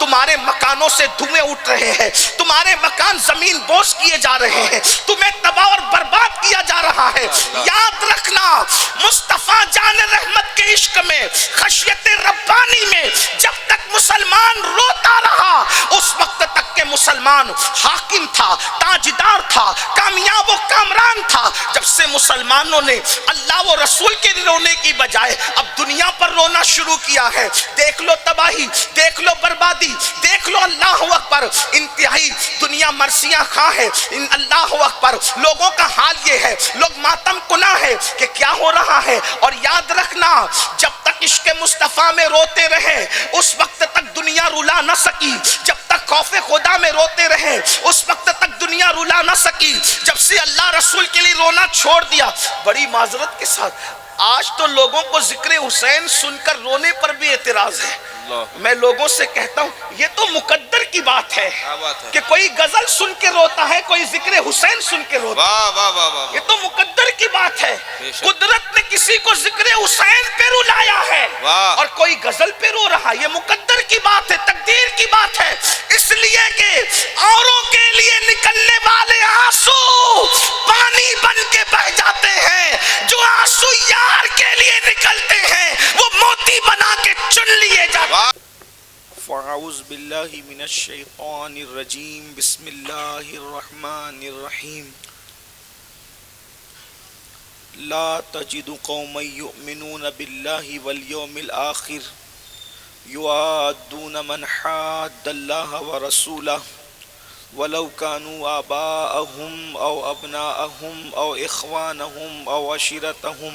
تمہارے مکانوں سے دھوئیں اٹھ رہے ہیں، تمہارے مکان زمین بوس کیے جا رہے ہیں، تمہیں تباہ اور برباد کیا جا رہا ہے۔ یاد رکھنا مصطفیٰ جان رحمت کے عشق میں، خشیت ربانی میں جب تک مسلمان روتا رہا اس وقت تک کہ مسلمان حاکم تھا، تاجدار تھا، کامیاب و کامران تھا۔ جب سے مسلمانوں نے اللہ و رسول کے رونے کی بجائے اب دنیا پر رونا شروع کیا ہے، دیکھ لو تباہی، دیکھ لو بربادی، دیکھ لو، اللہ اکبر، انتہائی دنیا مرثیہ خواہ ہے۔ اللہ اکبر، لوگوں کا حال یہ ہے، لوگ ماتم کناں ہے کہ کیا ہو رہا ہے۔ اور یاد رکھنا جب تک عشق مصطفیٰ میں روتے رہے اس وقت تک دنیا رلا نہ سکی، جب تک خوف خدا میں روتے رہے اس وقت تک دنیا رلا نہ سکی۔ جب سے اللہ رسول کے لیے رونا چھوڑ دیا، بڑی معذرت کے ساتھ آج تو لوگوں کو ذکر حسین سن کر رونے پر بھی اعتراض ہے۔ میں لوگوں سے کہتا ہوں یہ تو مقدر کی بات ہے کہ کوئی غزل سن کے روتا ہے، کوئی ذکر حسین سن کے روتا ہے، یہ تو مقدر کی بات ہے۔ قدرت نے کسی کو ذکر حسین پہ رلایا ہے اور کوئی غزل پہ رو رہا، یہ مقدر کی بات ہے، تقدیر کی بات ہے۔ اس لیے کہ اوروں کے لیے نکلنے والے آنسو پانی بن کے بہ جاتے ہیں، جو آنسو یار کے لیے نکلتے ہیں وہ موتی بنا کے چن لیے جاتے ہیں۔ فاعوذ باللہ من الشیطان الرجیم، بسم اللہ الرحمن الرحیم۔ لا تجد قوما یؤمنون باللہ والیوم الآخر یوادون من حاد اللہ ورسولہ ولو كانوا آباءهم او ابناءهم او اخوانهم او عشیرتهم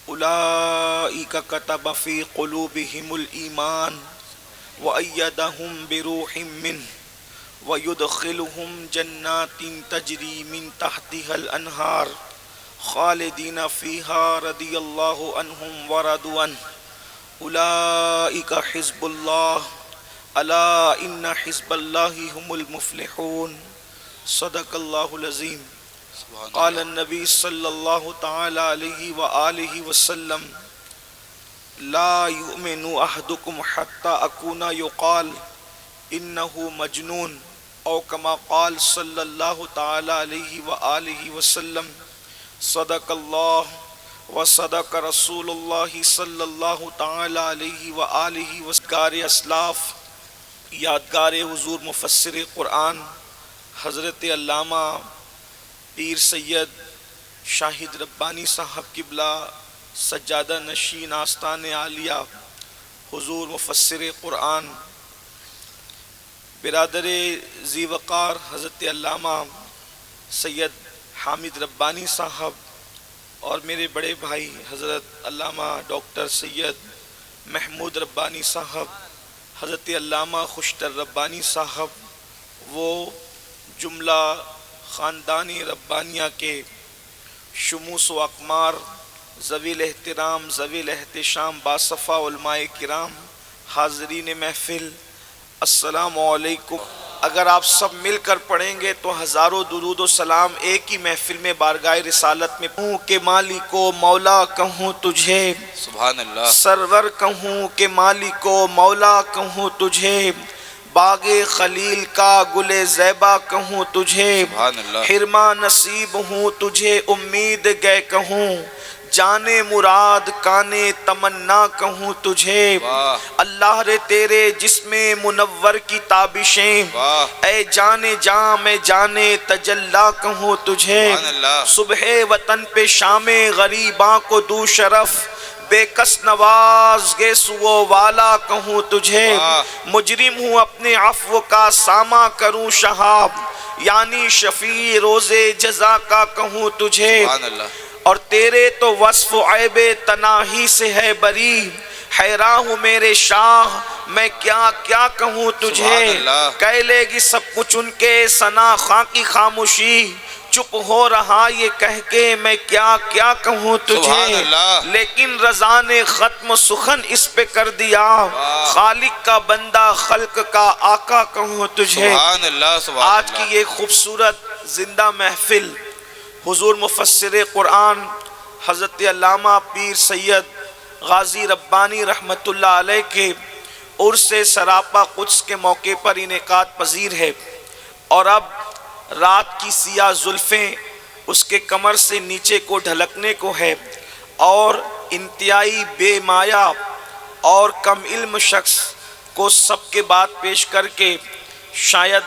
اولئک كتب في قلوبهم الایمان وأيدهم بروح منه ويدخلهم جنات تجري من تحتها الأنهار خالدين فيها رضي الله عنهم ورضوا عنه أولئك حزب الله ألا إن حزب الله هم المفلحون صدق الله العظيم۔ قال النبي صلى الله تعالى عليه وآله وسلم لا يؤمن أحدكم حتى أكون يقال إنه مجنون أو كما قال صلى الله تعالى عليه وآله وسلم صدق الله وصدق رسول الله صلى الله تعالى عليه وآله وسلم۔ اسلاف، یادگار حضور مفسر قرآن حضرت علامہ پیر سید شاہد ربانی صاحب قبلہ سجادہ نشین آستان عالیہ حضور مفسر قرآن برادر ذی وقار حضرت علامہ سید حامد ربانی صاحب اور میرے بڑے بھائی حضرت علامہ ڈاکٹر سید محمود ربانی صاحب، حضرت علامہ خوشتر ربانی صاحب، وہ جملہ خاندانی ربانیہ کے شموس و اقمار، ذوی الاحترام، ذوی الاحتشام، باصفا علماء کرام، حاضرین محفل، السلام علیکم۔ اگر آپ سب مل کر پڑھیں گے تو ہزاروں درود و سلام ایک ہی محفل میں بارگاہ رسالت میں کہوں کہ مالک و مولا کہوں تجھے، سبحان اللہ، سرور کہوں کہ مالک و مولا کہوں تجھے، باغ خلیل کا گل زیبا کہوں تجھے، سبحان اللہ، حرما نصیب ہوں تجھے امید گئے کہوں، جانے مراد کانے تمنا کہوں تجھے، اللہ رے تیرے جسم منور کی تابشیں، اے جانے جاں میں جانے تجلا کہوں تجھے، صبح وطن پہ شام غریباں کو دو شرف، بے کس نواز گے سو والا کہوں تجھے، مجرم ہوں اپنے عفو کا ساماں کروں شہاب، یعنی شفیع روز جزا کا کہوں تجھے، اور تیرے تو وصف عیب تناہی سے ہے بری، حیراں ہوں میرے شاہ میں کیا کیا کہوں تجھے، کہہ لے گی سب کچھ ان کے ثنا خاں کی خاموشی، چپ ہو رہا یہ کہہ کے میں کیا کیا کہوں تجھے، لیکن رضا نے ختم سخن اس پہ کر دیا، خالق کا بندہ خلق کا آقا کہوں تجھے۔ آج کی یہ خوبصورت زندہ محفل حضور مفسر قرآن حضرت علامہ پیر سید غازی ربانی رحمت اللہ علیہ کے عرس سراپا قدس کے موقع پر انعقاد پذیر ہے، اور اب رات کی سیاہ زلفیں اس کے کمر سے نیچے کو ڈھلکنے کو ہے، اور انتہائی بے مایہ اور کم علم شخص کو سب کے بعد پیش کر کے شاید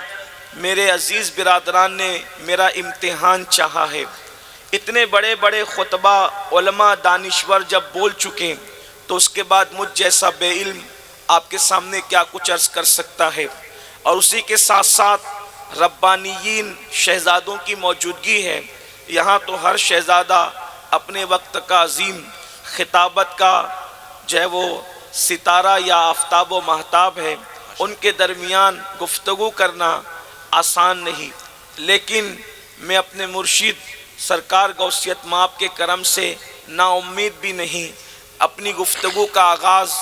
میرے عزیز برادران نے میرا امتحان چاہا ہے۔ اتنے بڑے بڑے خطبہ علماء دانشور جب بول چکے تو اس کے بعد مجھ جیسا بے علم آپ کے سامنے کیا کچھ عرض کر سکتا ہے۔ اور اسی کے ساتھ ساتھ ربانیین شہزادوں کی موجودگی ہے۔ یہاں تو ہر شہزادہ اپنے وقت کا عظیم خطابت کا جو ہے وہ ستارہ یا آفتاب و مہتاب ہے، ان کے درمیان گفتگو کرنا آسان نہیں، لیکن میں اپنے مرشد سرکار غوثیت مآب کے کرم سے نا امید بھی نہیں۔ اپنی گفتگو کا آغاز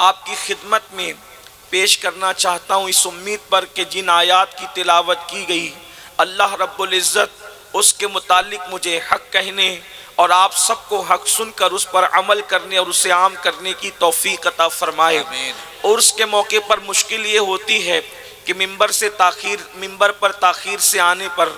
آپ کی خدمت میں پیش کرنا چاہتا ہوں اس امید پر کہ جن آیات کی تلاوت کی گئی اللہ رب العزت اس کے متعلق مجھے حق کہنے اور آپ سب کو حق سن کر اس پر عمل کرنے اور اسے عام کرنے کی توفیق عطا فرمائے۔ اور اس کے موقع پر مشکل یہ ہوتی ہے کہ ممبر پر تاخیر سے آنے پر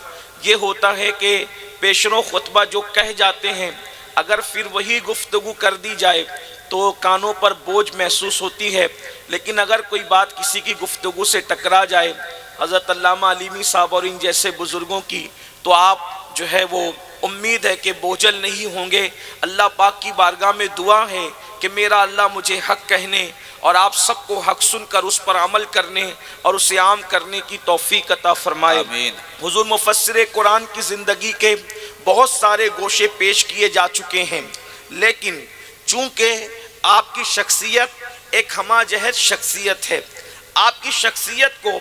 یہ ہوتا ہے کہ پیشرو خطبہ جو کہہ جاتے ہیں اگر پھر وہی گفتگو کر دی جائے تو کانوں پر بوجھ محسوس ہوتی ہے، لیکن اگر کوئی بات کسی کی گفتگو سے ٹکرا جائے حضرت علامہ علیمی صاحب اور ان جیسے بزرگوں کی، تو آپ جو ہے وہ امید ہے کہ بوجھل نہیں ہوں گے۔ اللہ پاک کی بارگاہ میں دعا ہے کہ میرا اللہ مجھے حق کہنے اور آپ سب کو حق سن کر اس پر عمل کرنے اور اسے عام کرنے کی توفیق عطا فرمائے۔ آمین۔ حضور مفسر قرآن کی زندگی کے بہت سارے گوشے پیش کیے جا چکے ہیں، لیکن چونکہ آپ کی شخصیت ایک ہمہ جہت شخصیت ہے، آپ کی شخصیت کو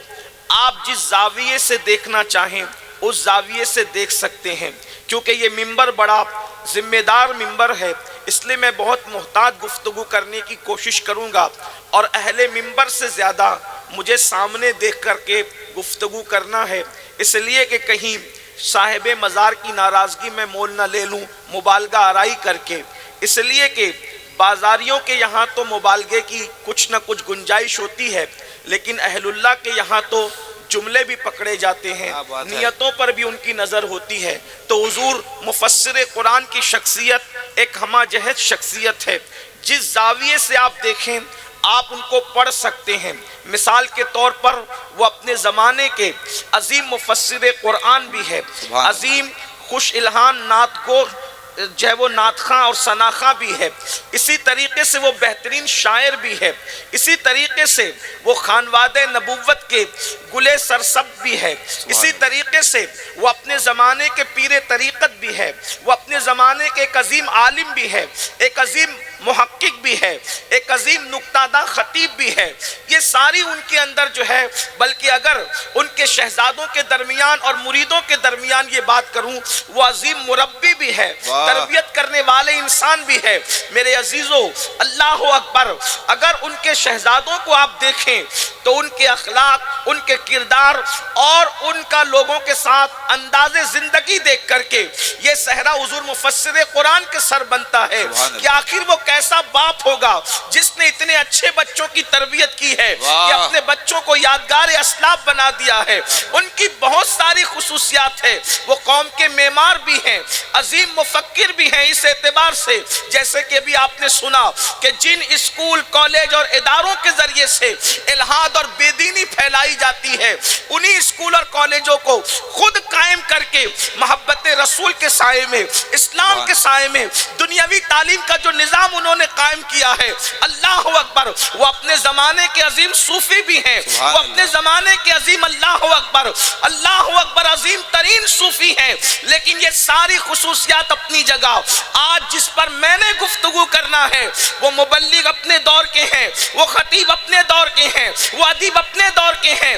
آپ جس زاویے سے دیکھنا چاہیں اس زاویے سے دیکھ سکتے ہیں۔ کیونکہ یہ ممبر بڑا ذمہ دار ممبر ہے، اس لیے میں بہت محتاط گفتگو کرنے کی کوشش کروں گا، اور اہل ممبر سے زیادہ مجھے سامنے دیکھ کر کے گفتگو کرنا ہے، اس لیے کہ کہیں صاحب مزار کی ناراضگی میں مول نہ لے لوں مبالغہ آرائی کر کے، اس لیے کہ بازاریوں کے یہاں تو مبالغے کی کچھ نہ کچھ گنجائش ہوتی ہے، لیکن اہل اللہ کے یہاں تو جملے بھی پکڑے جاتے ہیں، نیتوں پر بھی ان کی نظر ہوتی ہے۔ تو حضور مفسر قرآن کی شخصیت ایک ہمہ جہت شخصیت ہے، جس زاویے سے آپ دیکھیں آپ ان کو پڑھ سکتے ہیں۔ مثال کے طور پر وہ اپنے زمانے کے عظیم مفسر قرآن بھی ہے، عظیم خوش الہان نعت گو جو ہے وہ نعت خواں اور ثنا خواں بھی ہے، اسی طریقے سے وہ بہترین شاعر بھی ہے، اسی طریقے سے وہ خانواد نبوت کے گلے سرسب بھی ہے، اسی طریقے سے وہ اپنے زمانے کے پیر طریقت بھی ہے، وہ اپنے زمانے کے ایک عظیم عالم بھی ہے، ایک عظیم محقق بھی ہے، ایک عظیم نکتہ داں خطیب بھی ہے۔ یہ ساری ان کے اندر جو ہے، بلکہ اگر ان کے شہزادوں کے درمیان اور مریدوں کے درمیان یہ بات کروں، وہ عظیم مربی بھی ہے، تربیت کرنے والے انسان بھی ہے۔ میرے عزیزو اللہ اکبر، اگر ان کے شہزادوں کو آپ دیکھیں تو ان کے اخلاق، ان کے کردار اور ان کا لوگوں کے ساتھ انداز زندگی دیکھ کر کے یہ صحرا حضور مفسر قرآن کے سر بنتا ہے کہ آخر وہ کیسا باپ ہوگا جس نے اتنے اچھے بچوں کی تربیت کی ہے، کہ اپنے بچوں کو یادگار اسلاف بنا دیا ہے۔ ان کی بہت ساری خصوصیات ہے، وہ قوم کے معمار بھی ہیں، عظیم مفکر بھی ہیں، اس اعتبار سے جیسے کہ ابھی آپ نے سنا کہ جن اسکول کالج اور اداروں کے ذریعے سے الہاد اور بے دینی پھیلائی جاتی ہے، انہی اسکول اور کالجوں کو خود قائم کر کے محبت رسول کے سائے میں، اسلام کے سائے میں دنیاوی تعلیم کا جو نظام انہوں نے قائم کیا ہے، اللہ اکبر، وہ اپنے زمانے کے عظیم صوفی بھی ہیں، وہ اپنے زمانے کے عظیم اللہ اکبر عظیم ترین صوفی ہیں، لیکن یہ ساری خصوصیات اپنی جگہ۔ آج جس پر میں نے گفتگو کرنا ہے وہ مبلغ اپنے دور کے ہیں، وہ خطیب اپنے دور کے ہیں، وہ ادیب اپنے دور کے ہیں،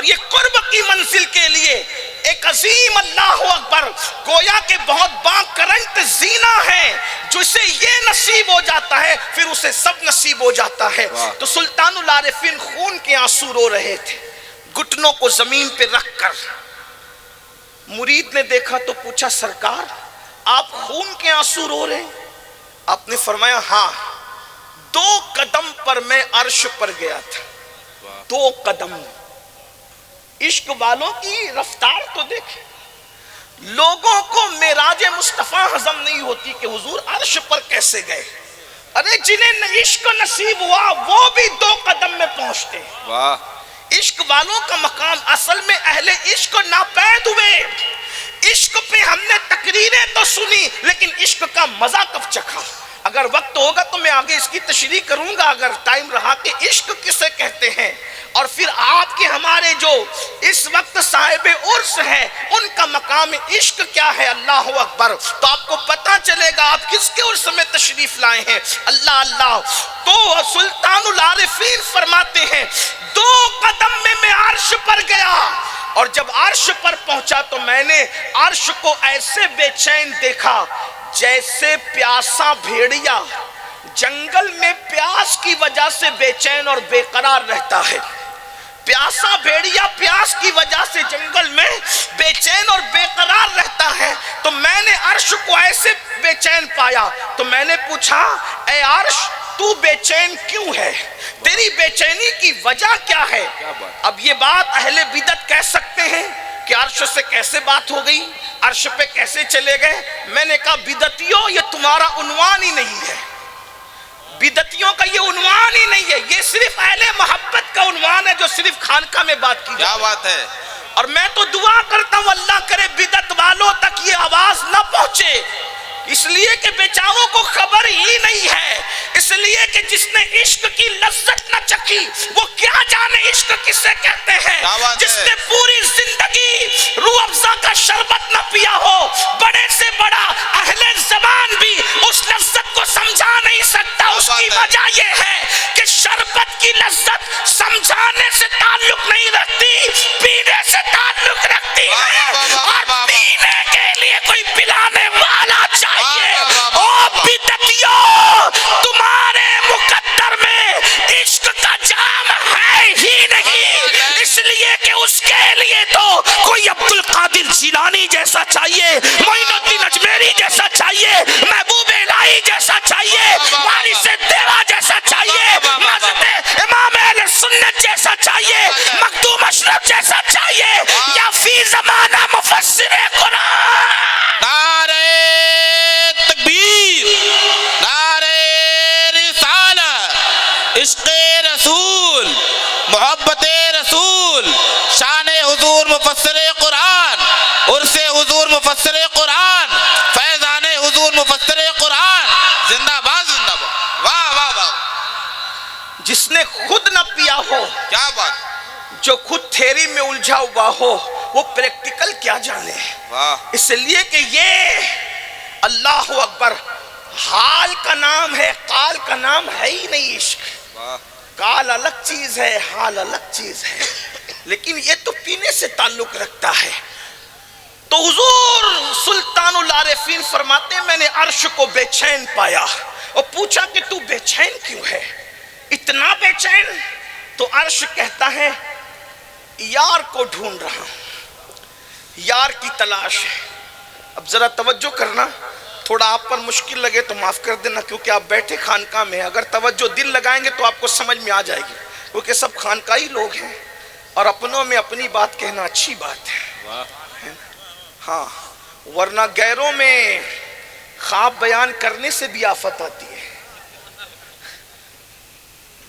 اور یہ قرب کی منزل کے لیے ایک عظیم اللہ اکبر گویا کہ بہت با کرنٹ زینہ ہے، جو اسے یہ نصیب ہو جاتا ہے پھر اسے سب نصیب ہو جاتا ہے۔ تو سلطان العارفین خون کے آنسو رو رہے تھے، گھٹنوں کو زمین پہ رکھ کر۔ مرید نے دیکھا تو پوچھا سرکار آپ خون کے آنسو رو رہے ہیں؟ آپ نے فرمایا ہاں، 2 قدم پر میں عرش پر گیا تھا، 2 قدم۔ عشق والوں کی رفتار تو دیکھیں، لوگوں کو معراج مصطفیٰ ہضم نہیں ہوتی کہ حضور عرش پر کیسے گئے۔ ارے جنہیں عشق نصیب ہوا وہ بھی 2 قدم میں پہنچتے ہیں۔ واہ، عشق والوں کا مقام، اصل میں اہل عشق ناپید ہوئے۔ عشق پہ ہم نے تقریریں تو سنی لیکن عشق کا مزہ کب چکھا؟ اگر وقت ہوگا تو میں آگے اس کی تشریح کروں گا، اگر ٹائم رہا کہ عشق کسے کہتے ہیں، اور پھر آپ کے ہمارے جو اس وقت صاحب عرس ہیں ان کا مقام عشق کیا ہے۔ اللہ اکبر، تو آپ کو پتا چلے گا آپ کس کے عرس میں تشریف لائے ہیں۔ اللہ اللہ۔ تو سلطان العارفین فرماتے ہیں 2 قدم میں عرش پر گیا، اور جب عرش پر پہنچا تو میں نے عرش کو ایسے بے چین دیکھا جیسے پیاسا بھیڑیا جنگل میں پیاس کی وجہ سے بے چین اور بے قرار رہتا ہے۔ پیاسا بھیڑیا پیاس کی وجہ سے جنگل میں بے چین اور بے قرار رہتا ہے، تو میں نے عرش کو ایسے بے چین پایا۔ تو میں نے پوچھا اے عرش تو بے چین کیوں ہے؟ تیری بے چینی کی وجہ کیا ہے؟ اب یہ بات اہل بدعت کہہ سکتے ہیں کہ عرش سے کیسے بات ہو گئی، عرش پہ کیسے چلے گئے؟ میں نے کہا بدعتیوں یہ تمہارا عنوان ہی نہیں ہے، بدعتیوں کا یہ عنوان ہی نہیں ہے، یہ صرف اہل محبت کا عنوان ہے جو صرف خانقاہ میں بات کی کیا بات ہے۔ اور میں تو دعا کرتا ہوں اللہ کرے بدعت والوں تک یہ آواز نہ پہنچے، اس لیے کہ بیچاروں کو خبر ہی نہیں ہے، اس لیے کہ جس نے عشق کی لذت نہ چکھی وہ کیا جانے عشق کسے کہتے ہیں۔ جس نے پوری زندگی روح افزا کا شربت نہ پیا ہو، بڑے سے بڑا اہل زبان بھی اس لذت کو سمجھا نہیں سکتا۔ اس کی وجہ یہ ہے کہ شربت کی لذت سمجھانے سے تعلق نہیں رکھتی، پینے سے تعلق رکھتی ہے، اور پینے کے لیے کوئی پلانے والا چاہیے۔ او بدعتیوں، تمہارے مقدر میں عشق کا جام ہے ہی نہیں، اس لیے کہ اس کے لیے تو کوئی عبد القادر جیلانی جیسا چاہیے، معین الدین اجمیری جیسا چاہیے، محبوب الہی جیسا چاہیے، وارث دیوا جیسا چاہیے، مذہب امام اہل سنت جیسا چاہیے، مخدوم اشرف جیسا چاہیے، یا فی زمانہ مفسر قرآن۔ نعرہ تکبیر، نعرہ رسالت، عشق رسول، محبت رسول، شان حضور مفسر قرآن، عرس حضور مفسر قرآن، فیضان حضور مفسر قرآن، زندہ باد زندہ باد۔ واہ واہ واہ، جس نے خود نہ پیا ہو، کیا بات، جو خود تھیری میں الجھا ہوا ہو، وہ پریکٹیکل کیا جانے۔ واہ، اس لیے کہ یہ اللہ اکبر حال کا نام ہے، قال کا نام ہے ہی نہیں۔ عشق واہ، قال الگ چیز ہے، حال الگ چیز ہے، لیکن یہ تو پینے سے تعلق رکھتا ہے۔ تو حضور سلطان العارفین فرماتے ہیں میں نے عرش کو بے چین پایا، اور پوچھا کہ تو بے چین کیوں ہے، اتنا بے چین؟ تو عرش کہتا ہے یار کو ڈھونڈ رہا ہوں، یار کی تلاش ہے۔ اب ذرا توجہ کرنا، تھوڑا آپ پر مشکل لگے تو معاف کر دینا، کیونکہ آپ بیٹھے خانقاہ میں، اگر توجہ دل لگائیں گے تو آپ کو سمجھ میں آ جائے گی، کیونکہ سب خانقاہی لوگ ہیں اور اپنوں میں اپنی بات کہنا اچھی بات ہے۔ ہاں، ورنہ غیروں میں خواب بیان کرنے سے بھی آفت آتی ہے۔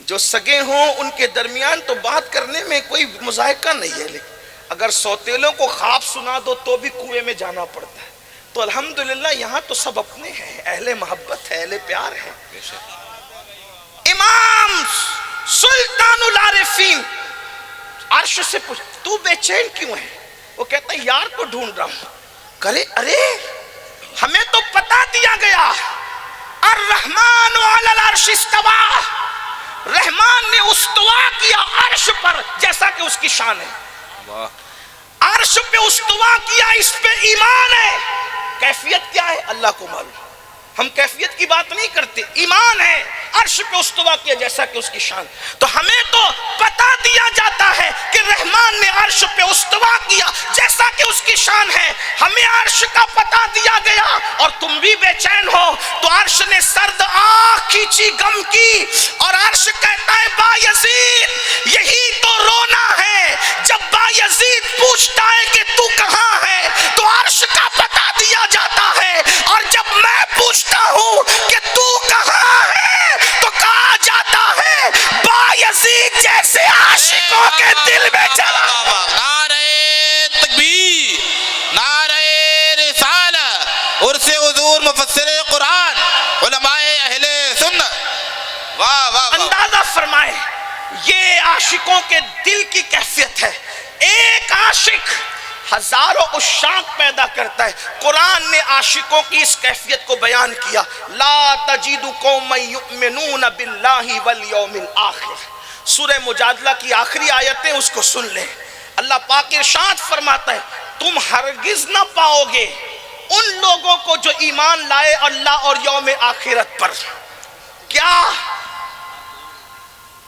جو سگے ہوں ان کے درمیان تو بات کرنے میں کوئی مذائقہ نہیں ہے، لیکن اگر سوتیلوں کو خواب سنا دو تو بھی کنویں میں جانا پڑتا ہے۔ تو الحمدللہ یہاں تو سب اپنے ہیں، اہل محبت ہے، اہل پیار ہے۔ امام سلطان العارفین عرش سے پوچھ تو بے چین کیوں ہے؟ وہ کہتا ہے یار کو ڈھونڈ رہا ہوں۔ کرے ارے ہمیں تو پتا دیا گیا الرحمن علی العرش استویٰ، رحمان نے استوا کیا عرش پر، جیسا کہ اس کی شان ہے۔ عرش پہ استوا کیا، اس پہ ایمان ہے. کیفیت کیا ہے اللہ کو معلوم، ہم کیفیت کی بات نہیں کرتے. ایمان ہے، عرش پہ استوا کیا جیسا کہ اس کی شان. تو ہمیں تو پتا دیا جاتا ہے کہ رحمان نے عرش پہ استوا کیا جیسا کہ اس کی شان ہے. ہمیں عرش کا پتا دیا گیا اور تم بھی بے چین ہو. تو عرش نے سرد آنکھ کھینچی غم کی اور عرش کہتا ہے با یزید یہی تو رونا ہے. جب با یزید پوچھتا ہے کہ تو کہاں ہے تو عرش کا پتا دیا جاتا ہے، اور جب میں پوچھتا ہوں کہ تو کہاں ہے تو کہا جاتا ہے با یزید جیسے عاشقوں کے دل میں چلا. نعرہ تکبیر، نعرہ رسالہ، عرس حضور مفسر قرآن، علماء اہل سنت. واہ واہ واہ. اندازہ فرمائے یہ عاشقوں کے دل کی کیفیت ہے. ایک عاشق ہزاروں عشاق پیدا کرتا ہے. قرآن نے عاشقوں کی اس کیفیت کو بیان کیا. لا تجد قوما یؤمنون باللہ والیوم الآخر. سورہ مجادلہ کی آخری آیتیں اس کو سن لیں. اللہ پاک ارشاد فرماتا ہے تم ہرگز نہ پاؤ گے ان لوگوں کو جو ایمان لائے اللہ اور یوم آخرت پر. کیا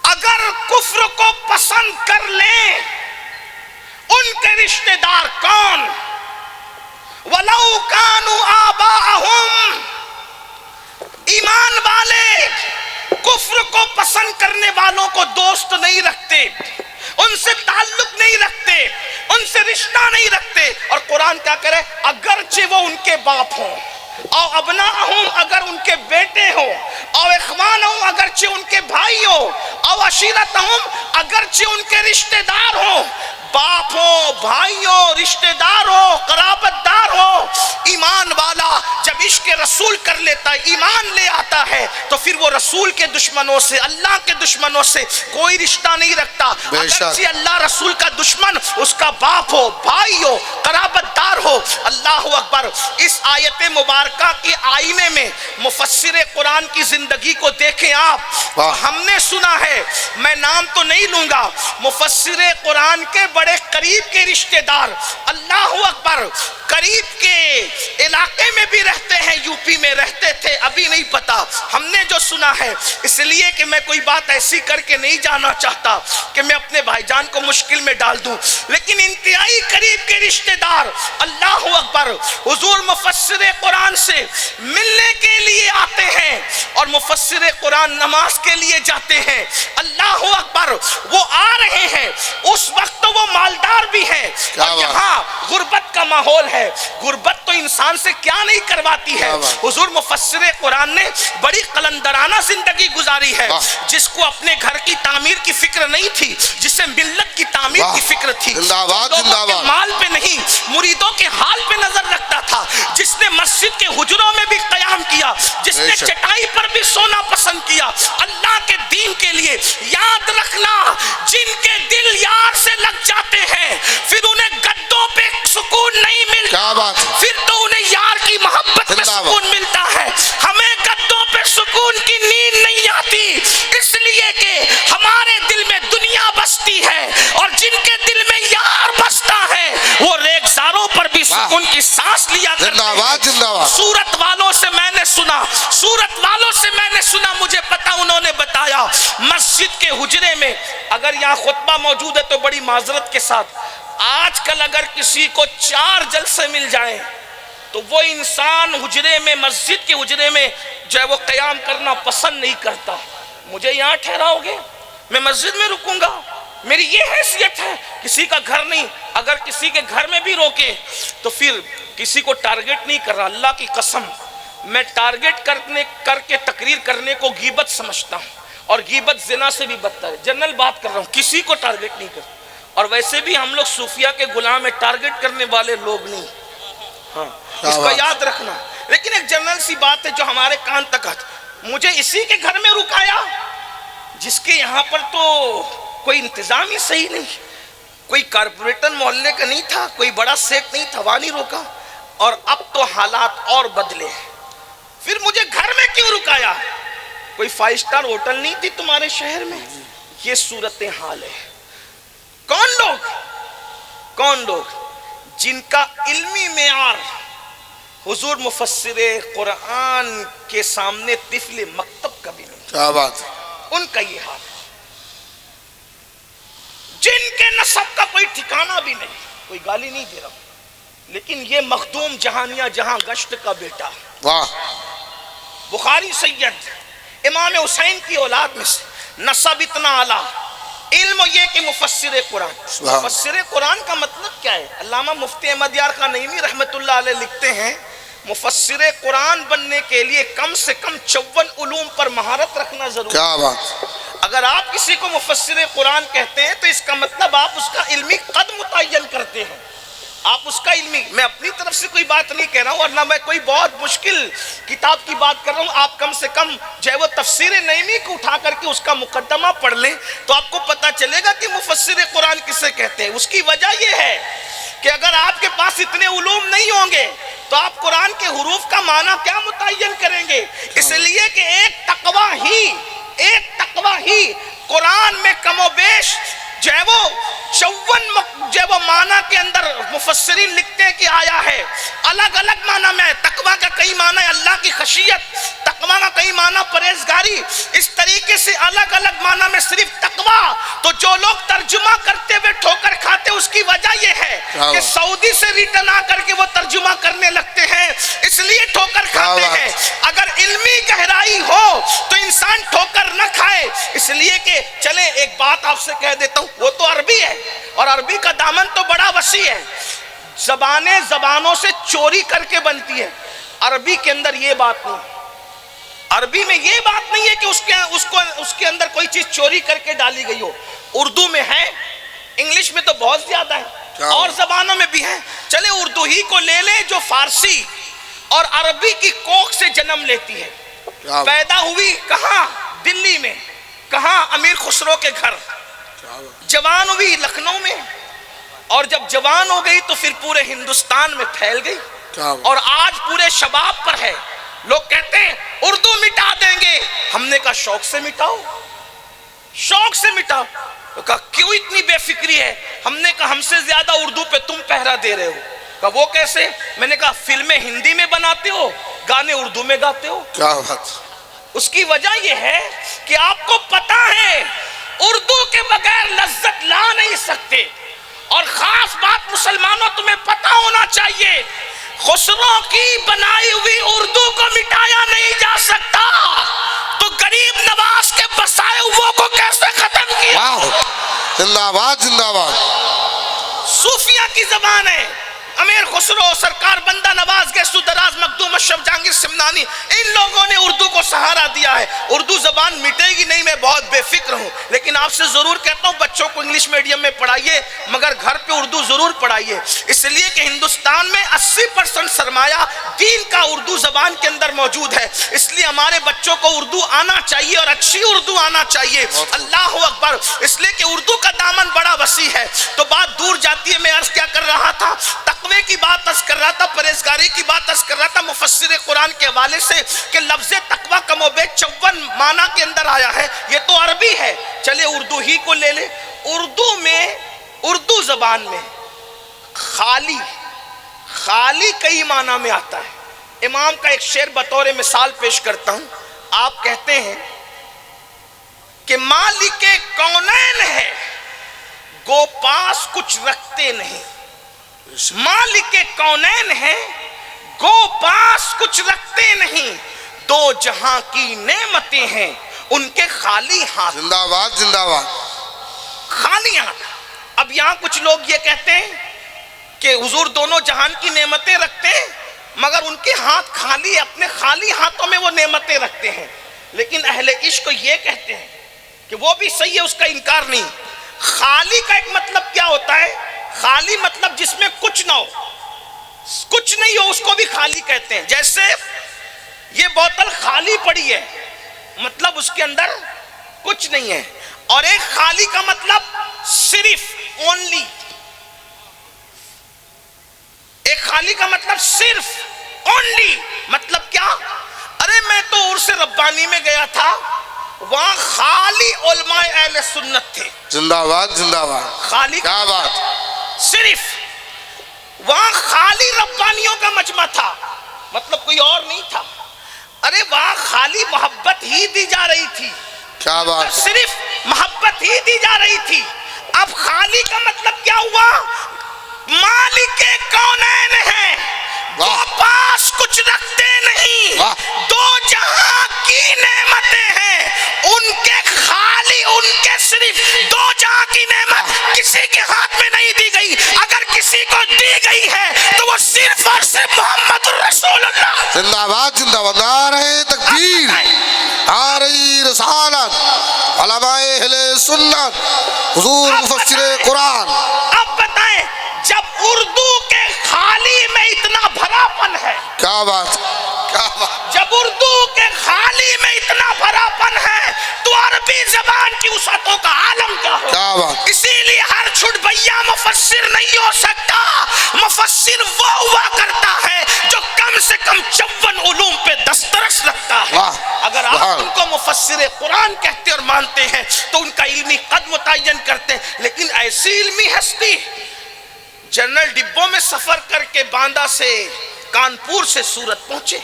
اگر کفر کو پسند کر لیں ان کے رشتہ دار کون؟ وَلَوْ كَانُوا آبَاءَهُمْ. ایمان والے کفر کو پسند کرنے والوں کو دوست نہیں رکھتے، ان سے تعلق نہیں رکھتے، ان سے رشتہ نہیں رکھتے. اور قرآن کیا کرے؟ اگرچہ وہ ان کے باپ ہوں، او ابناءہم اگر ان کے بیٹے ہوں، او اخوانہم اگرچہ ان کے بھائی ہوں، او عشیرتہم اگرچہ ان کے رشتہ دار ہوں. باپ ہو، بھائی ہو، رشتہ دار ہو، قرابت دار ہو. ایمان والا جب عشق رسول کر لیتا ہے، ایمان لے آتا ہے، تو پھر وہ رسول کے دشمنوں سے، اللہ کے دشمنوں سے کوئی رشتہ نہیں رکھتا. اگرچہ اللہ رسول کا دشمن اس کا باپ ہو، بھائی ہو، قرابت دار ہو. اللہ اکبر. اس آیت مبارکہ کے آئینے میں مفسر قرآن کی زندگی کو دیکھیں آپ. ہم نے سنا ہے، میں نام تو نہیں لوں گا، مفسر قرآن کے بڑے قریب کے رشتہ دار، اللہ اکبر، قریب کے علاقے میں بھی رہتے ہیں، یو پی میں رہتے تھے، ابھی نہیں پتا. ہم نے جو سنا ہے، اس لیے کہ میں کوئی بات ایسی کر کے نہیں جانا چاہتا کہ میں اپنے بھائی جان کو مشکل میں ڈال دوں، لیکن انتہائی قریب کے رشتہ دار اللہ اکبر حضور مفسر قرآن سے ملنے کے لیے آتے ہیں اور مفسر قرآن نماز کے لیے جاتے ہیں. اللہ اکبر. وہ آ رہے ہیں، اس وقت وہ مالدار بھی ہیں اور یہاں غربت کا ماحول ہے. غربت تو انسان سے کیا نہیں کرواتی ہے. حضور مفسر قرآن نے بڑی قلندرانہ زندگی گزاری ہے. جس کو اپنے گھر کی تعمیر کی فکر نہیں تھی، جسے ملت کی تعمیر کی فکر تھی، لوگوں کے مال پہ نہیں مریدوں کے حال پہ نظر رکھتا تھا، جس نے مسجد کے حجروں میں بھی قیام کیا، جس نے چٹائی پر بھی سونا پسند کیا اللہ کے دین کے لیے. یاد رکھنا جن کے دل یار سے لگ جاتے ہیں پھر انہیں گدوں پہ سکون نہیں ملتا، پھر تو انہیں یار کی محبت میں سکون ملتا ہے. ہمیں گدوں پہ سکون کی نیند نہیں آتی، اس لیے کہ ہمارے دل میں دنیا بستی ہے، اور جن کے دل میں یار بستا ہے وہ ریگزاروں پر بھی سکون کی سانس لیا کرتے ہیں. سورت والوں سے میں نے سنا، سورت والوں سے میں نے سنا، مجھے پتا انہوں نے بتایا مسجد کے حجرے میں، اگر یہاں خطبہ موجود ہے تو بڑی معذرت کے ساتھ، آج کل اگر کسی کو 4 جلسے مل جائیں تو وہ انسان حجرے میں، مسجد کے حجرے میں جو ہے وہ قیام کرنا پسند نہیں کرتا. مجھے یہاں ٹھہراؤ گے، میں مسجد میں رکوں گا، میری یہ حیثیت ہے. کسی کا گھر نہیں، اگر کسی کے گھر میں بھی روکے تو پھر کسی کو ٹارگٹ نہیں کر رہا. اللہ کی قسم میں ٹارگٹ کر کے تقریر کرنے کو غیبت سمجھتا ہوں، اور غیبت زنا سے بھی بدتر ہے. جنرل بات کر رہا ہوں، کسی کو ٹارگٹ نہیں کر. اور ویسے بھی ہم لوگ صوفیہ کے غلام ہیں، ٹارگٹ کرنے والے لوگ نہیں. ہاں اس کا یاد رکھنا. لیکن ایک جنرل سی بات ہے جو ہمارے کان تک آتی. مجھے اسی کے گھر میں رکایا جس کے یہاں پر تو کوئی انتظام ہی صحیح نہیں، کوئی کارپوریٹر محلے کا نہیں تھا، کوئی بڑا سیٹ نہیں تھا، وہاں نہیں روکا. اور اب تو حالات اور بدلے. پھر مجھے گھر میں کیوں رکایا؟ کوئی 5 سٹار ہوٹل نہیں تھی تمہارے شہر میں؟ یہ صورتحال ہے. کون لوگ؟ کون لوگ؟ جن کا علمی معیار حضور مفسر قرآن کے سامنے طفل مکتب کا بھی نہیں. کیا بات ہے. ان کا یہ حال ہے. جن کے نسب کا کوئی ٹھکانہ بھی نہیں. کوئی گالی نہیں دے رہا لیکن یہ مخدوم جہانیہ جہاں گشت کا بیٹا, واہ, بخاری سید, امام حسین کی اولاد میں سے, نسب اتنا اعلیٰ, علم یہ کہ مفسر قرآن. مفسر قرآن کا مطلب کیا ہے؟ علامہ مفتی احمد یار خان نعیمی رحمت اللہ علیہ لکھتے ہیں مفسر قرآن بننے کے لیے کم سے کم 54 علوم پر مہارت رکھنا ضروری ہے. کیا بات. اگر آپ کسی کو مفسر قرآن کہتے ہیں تو اس کا مطلب آپ اس کا علمی قد متعین کرتے ہیں. آپ اس کا علمی, میں اپنی طرف سے کوئی بات نہیں کہہ رہا ہوں اور نہ میں کوئی بہت مشکل کتاب کی بات کر رہا ہوں. آپ کم سے کم جو ہے وہ تفسیر نعیمی کو اٹھا کر کے اس کا مقدمہ پڑھ لیں تو آپ کو پتہ چلے گا کہ مفسر قرآن کسے کہتے ہیں. اس کی وجہ یہ ہے کہ اگر آپ کے پاس اتنے علوم نہیں ہوں گے تو آپ قرآن کے حروف کا معنی کیا متعین کریں گے؟ اس لیے کہ ایک تقوی ہی قرآن میں کم و بیش جو ہے وہ 54 جو ہے وہ معنی کے اندر مفسرین لکھتے ہیں کہ آیا ہے. الگ الگ معنی میں ہے. تقوی کا کئی معنی ہے اللہ کی خشیت, تقوی کا کئی معنی پرہیزگاری, اس طریقے سے الگ الگ معنی میں صرف تقوی. تو جو لوگ ترجمہ کرتے ہوئے ٹھوکر کھاتے اس کی وجہ یہ ہے کہ سعودی سے ریٹرن آ کر کے وہ ترجمہ کرنے لگتے ہیں, اس لیے ٹھوکر کھاتے ہیں. اگر علمی گہرائی ہو تو انسان ٹھوکر نہ کھائے. اس لیے کہ چلیں ایک بات آپ سے کہہ دیتا ہوں, وہ تو عربی ہے اور عربی کا دامن تو بڑا وسیع ہے. زبانیں زبانوں سے چوری کر کے بنتی ہے. عربی کے اندر یہ بات نہیں. عربی میں یہ بات نہیں ہے کہ اس کے اندر کوئی چیز چوری کر کے ڈالی گئی ہو. اردو میں ہے, انگلش میں تو بہت زیادہ ہے اور زبانوں میں بھی ہے. چلے اردو ہی کو لے لیں جو فارسی اور عربی کی کوکھ سے جنم لیتی ہے. پیدا ہوئی کہاں؟ دلی میں. کہاں؟ امیر خسرو کے گھر. جوان ہوئی لکھنؤ میں اور جب جوان ہو گئی تو پھر پورے ہندوستان میں پھیل گئی اور آج پورے شباب پر ہے. لوگ کہتے ہیں اردو مٹا دیں گے. ہم نے کہا شوق سے مٹاؤ, شوق سے مٹاؤ. تو کہا کیوں اتنی بے فکری ہے؟ ہم نے کہا ہم سے زیادہ اردو پہ تم پہرا دے رہے ہو. کہا وہ کیسے؟ میں نے کہا فلمیں ہندی میں بناتے ہو, گانے اردو میں گاتے ہو. کیا بات. اس کی وجہ یہ ہے کہ آپ کو پتا ہے اردو کے بغیر لذت لا نہیں سکتے. اور خاص بات مسلمانوں تمہیں پتا ہونا چاہیے, خسرو کی بنائی ہوئی اردو کو مٹایا نہیں جا سکتا تو غریب نواز کے بسائے ہوئے کو کیسے ختم کیا؟ زندہ باد, زندہ باد. صوفیہ کی زبان ہے. امیر خسرو, سرکار بندہ نواز, گیسو دراز, مخدوم اشرف جہانگیر سمنانی, ان لوگوں نے اردو کو سہارا دیا ہے. اردو زبان مٹے گی نہیں, میں بہت بے فکر ہوں, لیکن آپ سے ضرور کہتا ہوں بچوں کو انگلش میڈیم میں پڑھائیے مگر گھر پہ اردو ضرور پڑھائیے. اس لیے کہ ہندوستان میں 80% سرمایہ دین کا اردو زبان کے اندر موجود ہے. اس لیے ہمارے بچوں کو اردو آنا چاہیے اور اچھی اردو آنا چاہیے. اللہ اکبر. اس لیے کہ اردو کا دامن بڑا وسیع ہے. تو بات دور جاتی ہے. میں عرض کیا کر رہا تھا؟ تقوی کی بات عرض کر رہا تھا, پرہیزگاری کی بات عرض کر رہا تھا مفسر قرآن کے حوالے سے کہ لفظ تقوی کم و بیش 54 معنی کے اندر آیا ہے. یہ تو عربی ہے. چلے اردو ہی کو لے لیں. اردو میں, اردو زبان میں خالی کئی معنی میں آتا ہے. امام کا ایک شعر بطور مثال پیش کرتا ہوں. آپ کہتے ہیں کہ مالک کونین ہے گو پاس کچھ رکھتے نہیں. مالک کونین ہے گو پاس کچھ رکھتے نہیں, دو جہاں کی نعمتیں ہیں ان کے خالی ہاتھ. زندہ باد, زندہ باد. خالی ہاتھ. اب یہاں کچھ لوگ یہ کہتے ہیں کہ حضور دونوں جہان کی نعمتیں رکھتے ہیں مگر ان کے ہاتھ خالی, اپنے خالی ہاتھوں میں وہ نعمتیں رکھتے ہیں. لیکن اہل عشق یہ کہتے ہیں کہ وہ بھی صحیح ہے, اس کا انکار نہیں. خالی کا ایک مطلب کیا ہوتا ہے؟ خالی مطلب جس میں کچھ نہ ہو, کچھ نہیں ہو, اس کو بھی خالی کہتے ہیں. جیسے یہ بوتل خالی پڑی ہے مطلب اس کے اندر کچھ نہیں ہے. اور ایک خالی کا مطلب صرف, اونلی. ایک خالی کا مطلب صرف, اونلی. مطلب کیا؟ ارے میں تو عرس ربانی میں گیا تھا, وہاں خالی علماء اہل سنت تھے. زندہ باد, زندہ باد. خالی کیا بات. صرف وہاں خالی ربانیوں کا مجمع تھا، مطلب کوئی اور نہیں تھا. ارے وہاں خالی محبت ہی دی جا رہی تھی، کیا بات. صرف محبت ہی دی جا رہی تھی. اب خالی کا مطلب کیا ہوا؟ مالک کونین ہیں، وہ پاس کچھ رکھتے نہیں، دو جہاں کی نعمتیں ہیں، ان کے خالی ان کے صرف دو جہاں کی نعمت کسی کے ہاتھ میں نہیں دی گئی. اگر کسی کو دی گئی ہے تو وہ صرف اور صرف محمد رسول اللہ. زندہ باد زندہ باد. نعرہ تکبیر، نعرہ رسالت، علماء اہل سنت، حضور مفسر قرآن. اب بتائیں جب اردو کے خالی میں اتنا بھرا پن ہے، کیا بات، کیا بات. جب اردو کے خالی میں اتنا بھرا پن ہے تو عربی زبان کی وسعتوں کا عالم کیا ہو. کیا بات. اسی لیے ہر چھٹ بھیا مفسر نہیں ہو سکتا. مفسر وہ ہوا کرتا ہے جو کم سے کم 54 علوم پہ دسترس رکھتا ہے. اگر آپ ان کو مفسر قرآن کہتے اور مانتے ہیں تو ان کا علمی قد متعین کرتے ہیں. لیکن ایسی علمی ہستی جنرل ڈبوں میں سفر کر کے باندہ سے کانپور سے سورت پہنچے.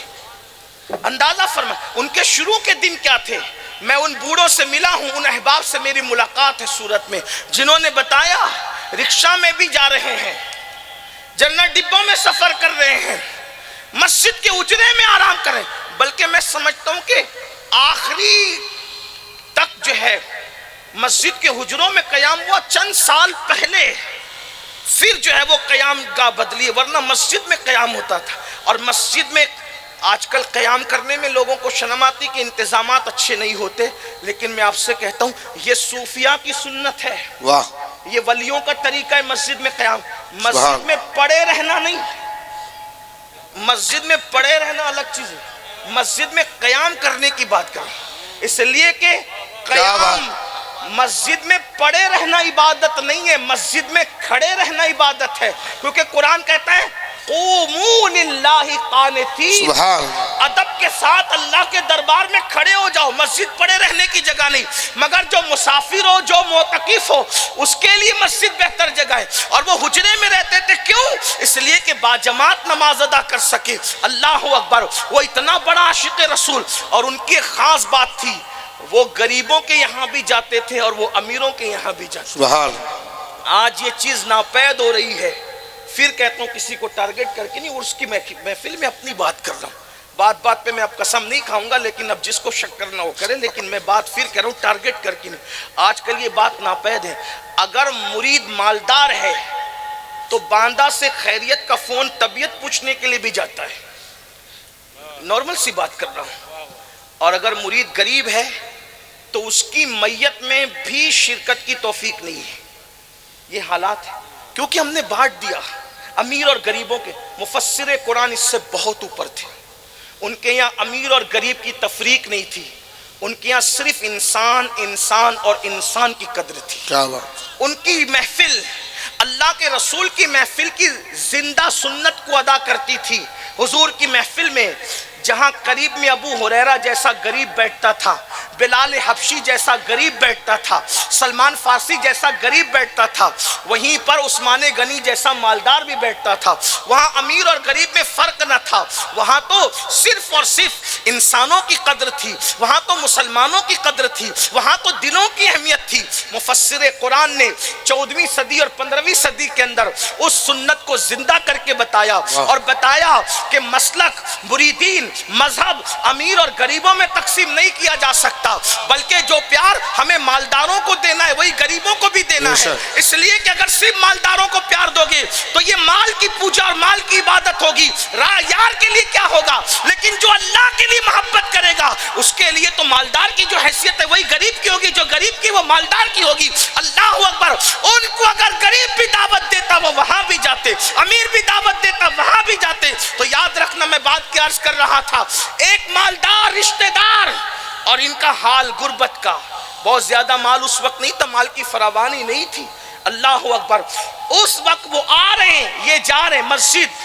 اندازہ فرمائیں ان کے شروع کے دن کیا تھے. میں ان بوڑھوں سے ملا ہوں، ان احباب سے میری ملاقات ہے سورت میں، جنہوں نے بتایا رکشہ میں بھی جا رہے ہیں، جنرل ڈبوں میں سفر کر رہے ہیں، مسجد کے اجرے میں آرام کر رہے ہیں. بلکہ میں سمجھتا ہوں کہ آخری تک جو ہے مسجد کے حجروں میں قیام ہوا چند سال پہلے، پھر جو ہے وہ قیام گاہ بدلی، ورنہ مسجد میں قیام ہوتا تھا. اور مسجد میں آج کل قیام کرنے میں لوگوں کو شرم آتی کہ انتظامات اچھے نہیں ہوتے، لیکن میں آپ سے کہتا ہوں یہ صوفیاء کی سنت ہے. واہ. یہ ولیوں کا طریقہ ہے مسجد میں قیام. مسجد میں پڑے رہنا نہیں، مسجد میں پڑے رہنا الگ چیز ہے، مسجد میں قیام کرنے کی بات کریں. اس لیے کہ قیام مسجد میں پڑے رہنا عبادت نہیں ہے، مسجد میں کھڑے رہنا عبادت ہے. کیونکہ قرآن کہتا ہے قوموا للہ قانتین، سبحان. ادب کے ساتھ اللہ کے دربار میں کھڑے ہو جاؤ. مسجد پڑے رہنے کی جگہ نہیں، مگر جو مسافر ہو، جو معتکف ہو، اس کے لیے مسجد بہتر جگہ ہے. اور وہ حجرے میں رہتے تھے، کیوں؟ اس لیے کہ باجماعت نماز ادا کر سکے. اللہ اکبر. وہ اتنا بڑا عاشق رسول، اور ان کی خاص بات تھی وہ غریبوں کے یہاں بھی جاتے تھے اور وہ امیروں کے یہاں بھی جاتے تھے. سبحان. آج یہ چیز ناپید ہو رہی ہے. پھر کہتا ہوں کسی کو ٹارگٹ کر کے نہیں، اس کی محفل میں اپنی بات کر رہا ہوں. بات بات پہ میں اب قسم نہیں کھاؤں گا، لیکن اب جس کو شک کرنا وہ کرے. لیکن میں بات پھر کہہ رہا ہوں ٹارگٹ کر کے نہیں. آج کل یہ بات ناپید ہے. اگر مرید مالدار ہے تو باندہ سے خیریت کا فون طبیعت پوچھنے کے لیے بھی جاتا ہے. نارمل سی بات کر رہا ہوں. اور اگر مرید غریب ہے تو اس کی میت میں بھی شرکت کی توفیق نہیں ہے. یہ حالات ہے کیونکہ ہم نے بانٹ دیا. امیر اور غریبوں کے مفسر قرآن اس سے بہت اوپر تھے. ان کے یہاں امیر اور غریب کی تفریق نہیں تھی. ان کے یہاں صرف انسان انسان اور انسان کی قدر تھی. کیا بات. ان کی محفل اللہ کے رسول کی محفل کی زندہ سنت کو ادا کرتی تھی. حضور کی محفل میں جہاں قریب میں ابو ہریرہ جیسا غریب بیٹھتا تھا، بلال حبشی جیسا غریب بیٹھتا تھا، سلمان فارسی جیسا غریب بیٹھتا تھا، وہیں پر عثمان غنی جیسا مالدار بھی بیٹھتا تھا. وہاں امیر اور غریب میں فرق نہ تھا. وہاں تو صرف اور صرف انسانوں کی قدر تھی. وہاں تو مسلمانوں کی قدر تھی. وہاں تو دلوں کی اہمیت تھی. مفسر قرآن نے 14ویں صدی اور 15ویں صدی کے اندر اس سنت کو زندہ کر کے بتایا اور بتایا کہ مسلک، مریدین، مذہب امیر اور غریبوں میں تقسیم نہیں کیا جا سکتا، بلکہ جو پیار ہمیں مالداروں کو دینا ہے وہی غریبوں کو بھی دینا ہے. اس لیے کہ اگر صرف مالداروں کو پیار دو گے تو یہ مال کی پوجا اور مال کی عبادت ہوگی. راہ یار کے لیے کیا ہوگا؟ لیکن جو اللہ کے لیے محبت کرے گا اس کے لیے تو مالدار کی جو حیثیت ہے وہی غریب کی ہوگی، جو غریب کی وہ مالدار کی ہوگی. اللہ اکبر. ان کو اگر غریب بھی دعوت دیتا وہ وہاں بھی جاتے، امیر بھی دعوت دیتا وہاں بھی جاتے. تو یاد رکھنا، میں بات کی عرض کر رہا تھا، ایک مالدار رشتہ دار اور ان کا حال غربت کا. بہت زیادہ مال اس وقت نہیں تھا، مال کی فراوانی نہیں تھی. اللہ اکبر. اس وقت وہ آ رہے ہیں، یہ جا رہے ہیں مسجد.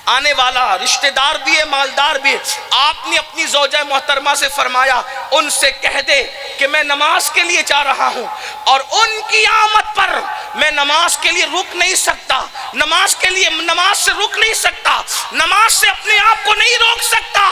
آنے والا رشتہ دار بھی ہے، مالدار بھی ہے. آپ نے اپنی زوجہ محترمہ سے فرمایا ان سے کہہ دے کہ میں نماز کے لیے جا رہا ہوں، اور ان کی آمد پر میں نماز کے لیے رک نہیں سکتا، نماز سے رک نہیں سکتا، نماز سے اپنے آپ کو نہیں روک سکتا،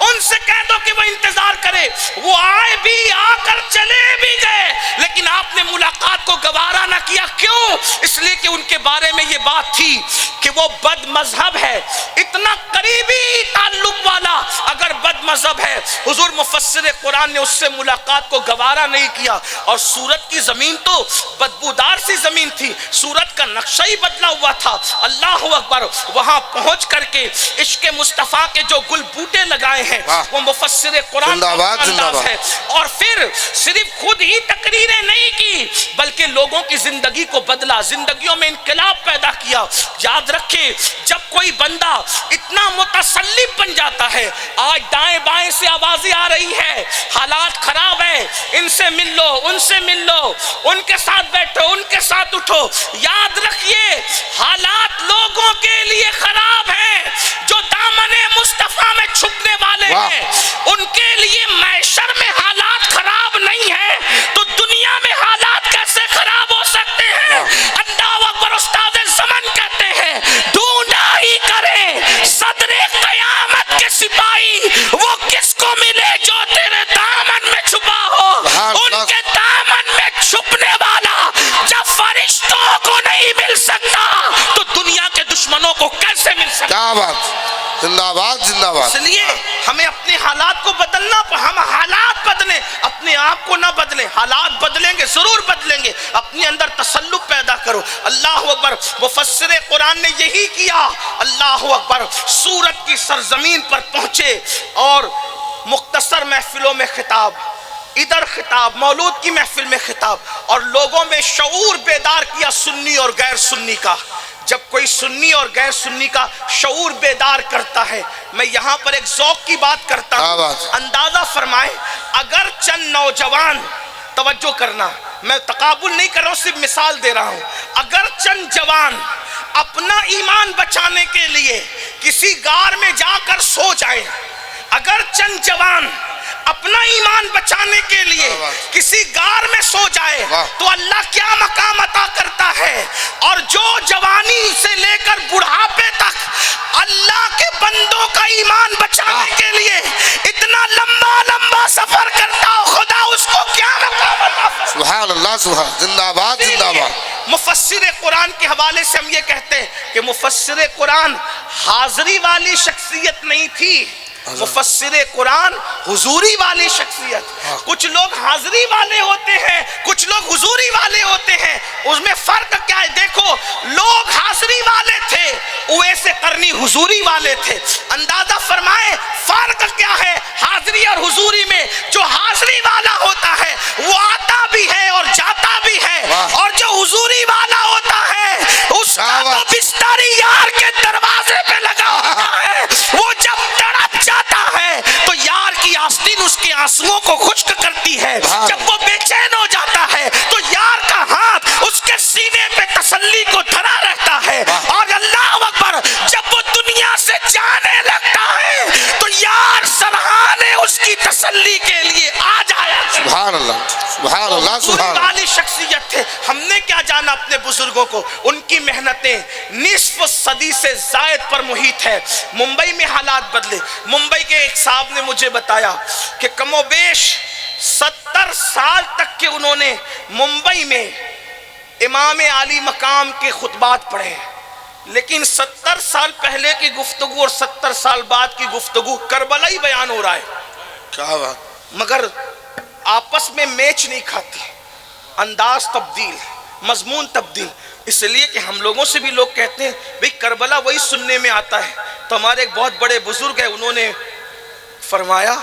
ان سے کہہ دو کہ وہ انتظار کرے۔ وہ آئے بھی، آ کر چلے بھی گئے، لیکن آپ نے ملاقات کو گوارا نہ کیا۔ کیوں؟ اس لیے کہ ان کے بارے میں یہ بات تھی کہ وہ بد مذہب ہے، اتنا قریبی تعلق والا اگر بد مذہب ہے۔ حضور مفسر قرآن نے اس سے ملاقات کو گوارا نہیں کیا، اور سورت کی زمین تو بدبودار سی زمین تھی، سورت کا نقشہ ہی بدلا ہوا تھا۔ اللہ اکبر، وہاں پہنچ کر کے عشق مصطفیٰ کے جو گل بوٹے لگائے ہیں وہ مفسر قرآن کا انداز ہے۔ اور پھر صرف خود ہی تقریریں نہیں کی بلکہ لوگوں کی زندگی کو بدلا، زندگیوں میں انقلاب پیدا کیا۔ یاد رکھیں، جب کوئی بندہ اتنا متسلب بن جاتا ہے، آج دائیں بائیں سے آوازیں آ رہی ہے، حالات خراب ہیں، ان سے مل لو، ان سے مل لو، ان کے ساتھ بیٹھو، ان کے ساتھ اٹھو۔ یاد رکھیے، حالات لوگوں کے لیے خراب ہیں جو دامن مصطفیٰ میں چھپنے والے ہیں، ان کے لیے محشر میں حالات خراب نہیں ہیں تو دنیا میں حالات کیسے خراب ہو سکتے ہیں؟ اللہ اکبر، استاد زمن کہتے ہیں ڈھونڈا ہی کرے صدر قیامت کے سپاہی، وہ کس کو ملے جو تیرے دامن میں چھپا ہو۔ ان کے دامن میں چھپنے والا جب فرشتوں کو نہیں مل سکتا تو دنیا کے دشمنوں کو کیسے مل سکتا؟ کیا بات، زندہ باد، زندہ باد۔ اس لیے ہمیں اپنے حالات کو بدلنا، ہم حالات بدلیں، اپنے آپ کو نہ بدلیں۔ حالات بدلیں گے، ضرور بدلیں گے، اپنے اندر تسلط پیدا کرو۔ اللہ اکبر، مفسر قرآن نے یہی کیا۔ اللہ اکبر، سورت کی سرزمین پر پہنچے اور مختصر محفلوں میں خطاب، ادھر خطاب، مولود کی محفل میں خطاب، اور لوگوں میں شعور بیدار کیا سنی اور غیر سنی کا۔ جب کوئی سنی اور غیر سنی کا شعور بیدار کرتا ہے، میں یہاں پر ایک ذوق کی بات کرتا ہوں، اندازہ فرمائیں اگر چند نوجوان، توجہ کرنا، میں تقابل نہیں کر رہا ہوں، صرف مثال دے رہا ہوں، اگر چند جوان اپنا ایمان بچانے کے لیے کسی غار میں جا کر سو جائیں، اگر چند جوان اپنا ایمان بچانے کے لیے کسی غار میں سو جائے تو اللہ کیا مقام عطا کرتا ہے۔ اور جو جوانی سے لے کر بڑھاپے تک اللہ کے بندوں کا ایمان بچانے کے لیے اتنا لمبا لمبا سفر کرتا ہو، خدا اس کو کیا مقام عطا کرتا ہے۔ سبحان اللہ، سبحان، زندہ باد، زندہ باد۔ مفسر قرآن کے حوالے سے ہم یہ کہتے ہیں کہ مفسر قرآن حاضری والی شخصیت نہیں تھی، مفسر قرآن حضوری والی شخصیت۔ کچھ لوگ حاضری والے ہوتے ہیں، کچھ لوگ حضوری والے ہوتے ہیں، اس میں فرق کیا ہے؟ دیکھو، لوگ حاضری والے تھے، اویس قرنی حضوری والے تھے۔ اندازہ فرمائیں فرق کیا ہے حاضری اور حضوری میں؟ جو حاضری والا ہوتا ہے وہ آتا بھی ہے اور جاتا بھی ہے، اور جو حضوری والا ہوتا ہے اس کا تو بستر یار کے دروازے پہ لگا ہوتا ہے، وہ جب تڑپ جاتا ہے تو یار کی آستین اس کے آنسوؤں کو خشک کرتی ہے، جب وہ بے چین ہو جاتا ہے تو یار کا ہاتھ اس کے سینے پہ تسلی کو دھرا رہتا ہے، اور اللہ اکبر، جب وہ دنیا سے جانے لگتا ہے تو یار سرہانے اس کی تسلی کے لیے آ جایا۔ سبحان اللہ، سبحان اللہ، سبحان اللہ۔ والی شخصیت تھے، ہم نے کیا جانا اپنے بزرگوں کو؟ ان کی محنتیں نصف صدی سے زائد پر محیط ہے۔ ممبئی میں حالات بدلے۔ ممبئی کے ایک صاحب نے مجھے بتایا کہ کم و بیش 70 سال تک کے انہوں نے ممبئی میں امام عالی مقام کے خطبات پڑھے، لیکن 70 سال پہلے کی گفتگو اور 70 سال بعد کی گفتگو کربلا ہی بیان ہو رہا ہے، کیا بات، مگر آپس میں میچ نہیں کھاتی، انداز تبدیل، مضمون تبدیل۔ اس لیے کہ ہم لوگوں سے بھی لوگ کہتے ہیں بھئی کربلا وہی سننے میں آتا ہے، تو ہمارے ایک بہت بڑے بزرگ ہیں، انہوں نے فرمایا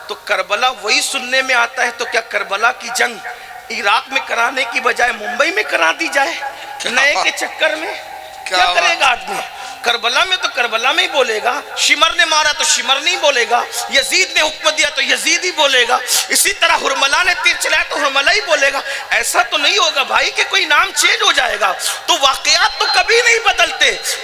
تو کربلا وہی سننے میں آتا ہے تو کیا کربلا کی جنگ عراق میں کرانے کی بجائے ممبئی میں کرا دی جائے نئے کے چکر میں؟ کیا کرے گا آدمی؟ کربلا میں تو کربلا میں ہی بولے گا، شمر نے مارا تو شمر نہیں بولے گا، یزید نے حکم دیا تو یزید ہی بولے گا، اسی طرح ہرملا نے تیر چلایا تو ہرملا ہی بولے گا۔ ایسا تو نہیں ہوگا بھائی کہ کوئی نام چینج ہو جائے گا۔ تو واقعات تو کبھی نہیں بدلتے،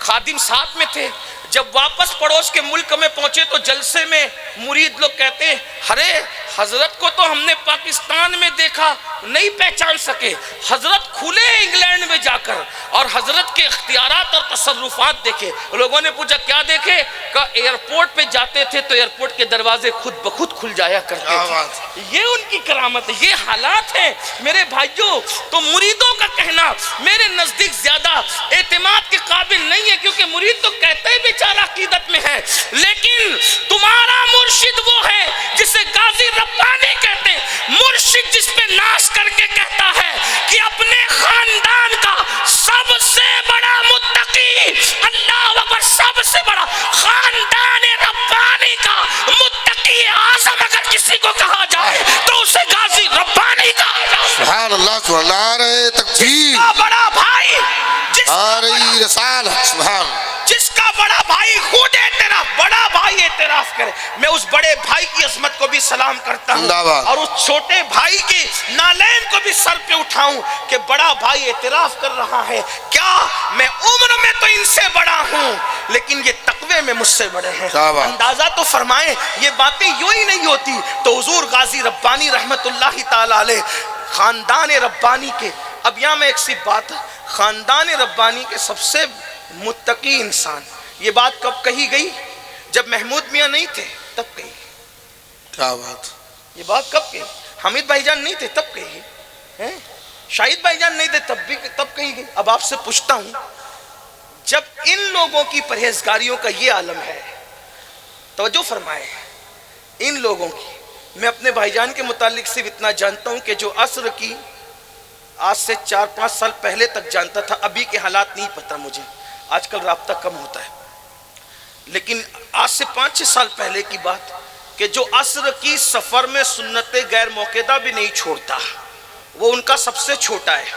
خادم ساتھ میں تھے. جب واپس پڑوس کے ملک میں پہنچے تو جلسے میں مرید لوگ کہتے ہیں ارے حضرت کو تو ہم نے پاکستان میں دیکھا نہیں پہچان سکے, حضرت کھلے انگلینڈ میں جا کر اور حضرت کے اختیارات اور تصرفات دیکھے. لوگوں نے پوچھا کیا دیکھے؟ کہ ایئرپورٹ پہ جاتے تھے تو ایئرپورٹ کے دروازے خود بخود کھل جایا کرتے تھے. یہ ان کی کرامت ہے, یہ حالات ہیں میرے بھائیوں. تو مریدوں کا کہنا میرے نزدیک زیادہ اعتماد کے قابل نہیں ہے, کیونکہ مرید تو کہتے بھی عقیدت میں ہے, لیکن تمہارا مرشد وہ ہے جسے غازی ربانی کہتے ہیں, مرشد جس پہ ناز کر کے کہتا ہے کہ اپنے خاندان کا سب سے بڑا متقی اللہ اکبر, سب سے بڑا خاندان ربانی کا متقی اعظم اگر کسی کو کہا جائے تو اسے غازی ربانی کہا جائے. سبحان اللہ, سبحان اللہ, تکبیر, جس کا بڑا بھائی, نعرہ رسالت, سبحان, جس کا بڑا بھائی خود اعتراف, بڑا بھائی اعتراف کرے. میں اس بڑے بھائی کی عظمت کو بھی سلام کرتا ہوں اور اس چھوٹے بھائی کے نالین کو بھی سر پہ اٹھاؤں کہ بڑا بھائی اعتراف کر رہا ہے. کیا میں عمر میں تو ان سے بڑا ہوں لیکن یہ تقوی میں مجھ سے بڑے ہیں. اندازہ تو فرمائیں یہ باتیں یوں ہی نہیں ہوتی. تو حضور غازی ربانی رحمت اللہ تعالی علیہ خاندان ربانی کے, اب یہاں میں ایک سی بات, خاندان ربانی کے سب سے متقی انسان, یہ بات کب کہی گئی؟ جب محمود میاں نہیں تھے تب کہی. کیا بات, یہ بات کب کہی؟ حمید بھائی جان نہیں تھے تب کہی, شاہد بھائی جان نہیں تھے تب کہی گئی. اب آپ سے پوچھتا ہوں, جب ان لوگوں کی پرہیزگاریوں کا یہ عالم ہے, توجہ فرمائے, ان لوگوں کی, میں اپنے بھائی جان کے متعلق صرف اتنا جانتا ہوں کہ جو عصر کی آج سے 4-5 سال پہلے تک جانتا تھا, ابھی کے حالات نہیں پتہ مجھے, آج کل رابطہ کم ہوتا ہے, لیکن آج سے 5-6 سال پہلے کی بات کہ جو عصر کی سفر میں سنت غیر موقعہ بھی نہیں چھوڑتا, وہ ان کا سب سے چھوٹا ہے.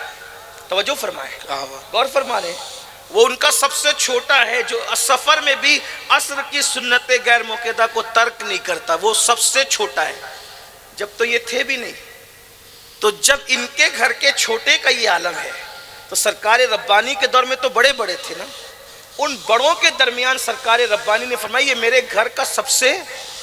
توجہ فرمائے, غور فرما رہے, وہ ان کا سب سے چھوٹا ہے جو سفر میں بھی عصر کی سنت غیر موقعہ کو ترک نہیں کرتا, وہ سب سے چھوٹا ہے. جب تو یہ تھے بھی نہیں, تو جب ان کے گھر کے چھوٹے کا یہ عالم ہے تو سرکار ربانی کے دور میں تو بڑے بڑے تھے نا, ان بڑوں کے درمیان سرکار ربانی نے فرمایا یہ میرے گھر کا سب سے,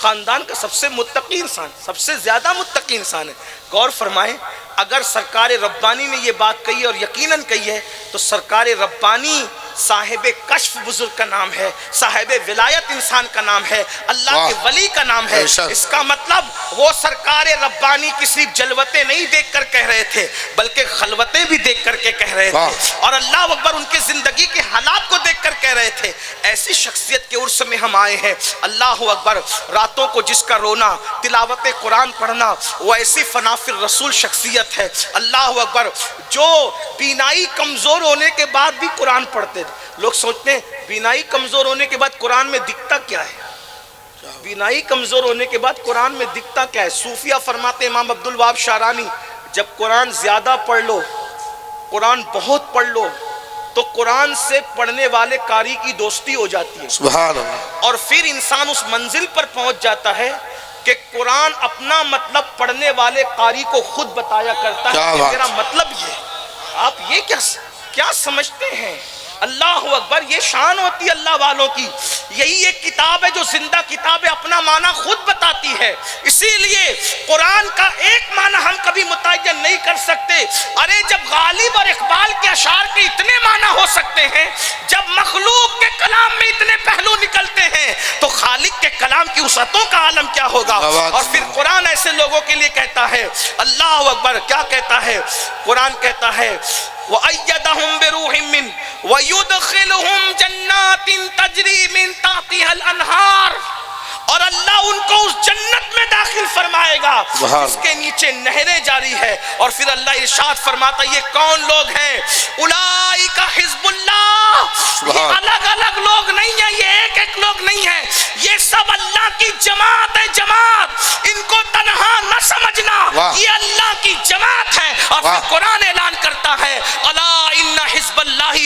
خاندان کا سب سے متقی انسان, سب سے زیادہ متقی انسان ہے. غور فرمائیں, اگر سرکار ربانی نے یہ بات کہی اور یقیناً کہی ہے تو سرکار ربانی صاحب کشف بزرگ کا نام ہے, صاحب ولایت انسان کا نام ہے, اللہ کے ولی کا نام ہے. اس کا مطلب وہ سرکار ربانی کی صرف جلوتیں نہیں دیکھ کر کہہ رہے تھے بلکہ خلوتیں بھی دیکھ کر کے کہہ رہے تھے, اور اللہ اکبر ان کی زندگی کے حالات کو دیکھ کر کہہ رہے تھے. ایسی شخصیت کے عرص میں ہم آئے ہیں, اللہ اکبر, راتوں کو جس کا رونا, تلاوت قرآن پڑھنا, وہ ایسی فنافر رسول شخصیت ہے, اللہ اکبر, جو بینائی کمزور ہونے کے بعد بھی قرآن پڑھتے تھے. لوگ سوچتے ہیں بینائی کمزور ہونے کے بعد قرآن میں دکھتا کیا ہے, بینائی کمزور ہونے کے بعد قرآن میں دکھتا کیا ہے. صوفیہ فرماتے امام عبد الوہاب شعرانی, جب قرآن زیادہ پڑھ لو, قرآن بہت پڑھ لو تو قرآن سے پڑھنے والے قاری کی دوستی ہو جاتی ہے, سبحان اللہ, اور پھر انسان اس منزل پر پہنچ جاتا ہے کہ قرآن اپنا مطلب پڑھنے والے قاری کو خود بتایا کرتا ہے کہ میرا مطلب یہ. آپ یہ کیا سمجھتے ہیں؟ اللہ اکبر, یہ شان ہوتی ہے اللہ والوں کی. یہی ایک کتاب ہے جو زندہ کتاب ہے, اپنا معنی خود بتاتی ہے. اسی لیے قرآن کا ایک معنی ہم کبھی متعین نہیں کر سکتے. ارے جب غالب اور اقبال کے اشعار کے اتنے معنی ہو سکتے ہیں, جب مخلوق کے کلام میں اتنے پہلو نکلتے ہیں, تو خالق کے کلام کی وسعتوں کا عالم کیا ہوگا. اور پھر قرآن ایسے لوگوں کے لیے کہتا ہے, اللہ اکبر, کیا کہتا ہے قرآن؟ کہتا ہے وَأَيَّدَهُمْ بِرُوحٍ مِّنْهُ وَيُدْخِلُهُمْ جَنَّاتٍ تَجْرِي مِن تَحْتِهَا الْأَنْهَارُ, اور اللہ ان کو اس جنت میں داخل فرمائے گا جس کے نیچے نہریں جاری ہے. اور پھر اللہ ارشاد فرماتا ہے یہ کون لوگ ہیں؟ اولئک حزب اللہ, یہ الگ الگ لوگ نہیں ہیں, یہ ایک ایک لوگ نہیں ہیں, یہ سب اللہ کی جماعت ہے. جماعت, ان کو تنہا نہ سمجھنا, یہ اللہ کی جماعت ہے. اور پھر قرآن اعلان کرتا ہے الا ان حزب اللہ